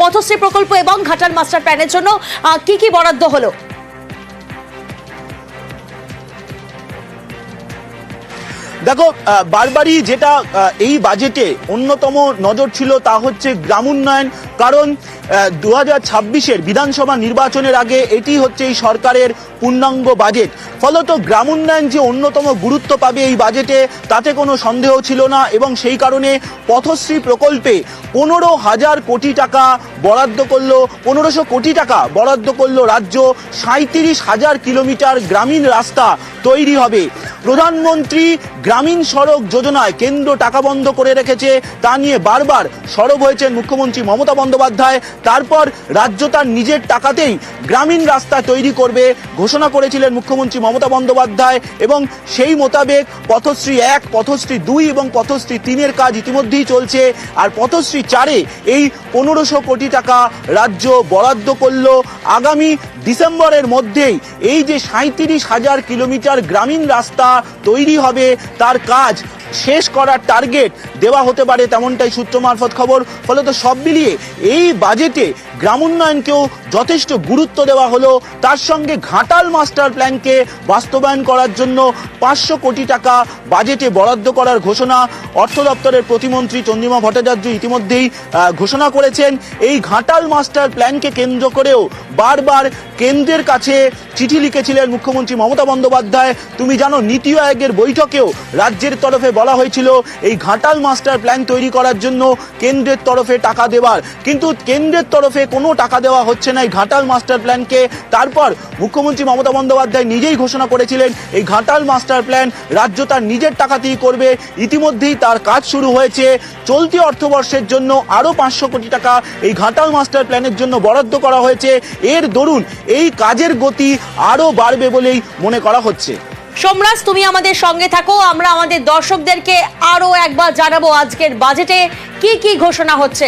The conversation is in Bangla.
পথশ্রী প্রকল্প এবং ঘাটাল মাস্টার প্ল্যানের জন্য কি কি বরাদ্দ হলো? দেখো, বারবারই যেটা এই বাজেটে অন্যতম নজর ছিল তা হচ্ছে গ্রামোন্নয়ন। কারণ 2026-এর বিধানসভা নির্বাচনের আগে এটি হচ্ছে এই সরকারের পূর্ণাঙ্গ বাজেট। ফলত গ্রামোন্নয়ন যে অন্যতম গুরুত্ব পাবে এই বাজেটে তাতে কোনো সন্দেহ ছিল না, এবং সেই কারণে পথশ্রী প্রকল্পে 15,000 কোটি টাকা বরাদ্দ করলো, 1500 কোটি টাকা বরাদ্দ করলো রাজ্য। 37,000 কিলোমিটার গ্রামীণ রাস্তা তৈরি হবে। প্রধানমন্ত্রী গ্রামীণ সড়ক যোজনায় কেন্দ্র টাকা বন্ধ করে রেখেছে, তা নিয়ে বারবার সরব হয়েছেন মুখ্যমন্ত্রী মমতা বন্দ্যোপাধ্যায়। তারপর রাজ্য তার নিজের টাকাতেই গ্রামীণ রাস্তা তৈরি করবে ঘোষণা করেছিলেন মুখ্যমন্ত্রী মমতা বন্দ্যোপাধ্যায়, এবং সেই মোতাবেক পথশ্রী 1, পথশ্রী 2 এবং পথশ্রী 3-এর কাজ ইতিমধ্যেই চলছে। আর পথশ্রী 4-এ এই 1500 কোটি টাকা রাজ্য বরাদ্দ করলো। আগামী ডিসেম্বরের মধ্যেই এই যে 37,000 কিলোমিটার গ্রামীণ রাস্তা তৈরি হবে তার কাজ শেষ করার টার্গেট দেওয়া হতে পারে, তেমনটাই সূত্র মারফত খবর। ফলত সব মিলিয়ে এই বাজেটে গ্রামোন্নয়নকেও যথেষ্ট গুরুত্ব দেওয়া হলো। তার সঙ্গে ঘাটাল মাস্টার প্ল্যানকে বাস্তবায়ন করার জন্য 500 কোটি টাকা বাজেটে বরাদ্দ করার ঘোষণা অর্থ দপ্তরের প্রতিমন্ত্রী চন্দ্রিমা ভট্টাচার্য ইতিমধ্যেই ঘোষণা করেছেন। এই ঘাটাল মাস্টার প্ল্যানকে কেন্দ্র করেও বারবার কেন্দ্রের কাছে চিঠি লিখেছিলেন মুখ্যমন্ত্রী মমতা বন্দ্যোপাধ্যায়। তুমি জানো, নীতি আয়োগের বৈঠকেও রাজ্যের তরফে বলা হয়েছিল এই ঘাটাল মাস্টার প্ল্যান তৈরি করার জন্য কেন্দ্রের তরফে টাকা দেওয়ার, কিন্তু কেন্দ্রের তরফে কোনো টাকা দেওয়া হচ্ছে না এই ঘাটাল মাস্টার প্ল্যানকে। তারপর মুখ্যমন্ত্রী মমতা বন্দ্যোপাধ্যায় নিজেই ঘোষণা করেছিলেন এই ঘাটাল মাস্টার প্ল্যান রাজ্য তার নিজের টাকাতেই করবে। ইতিমধ্যেই তার কাজ শুরু হয়েছে। চলতি অর্থবর্ষের জন্য আরও 500 কোটি টাকা এই ঘাটাল মাস্টার প্ল্যানের জন্য বরাদ্দ করা হয়েছে। এর দরুন এই কাজের গতি আরও বাড়বে বলেই মনে করা হচ্ছে। সোমরাজ, তুমি আমাদের সঙ্গে থাকো, আমরা আমাদের দর্শকদেরকে আরো একবার জানাবো আজকের বাজেটে কি কি ঘোষণা হচ্ছে।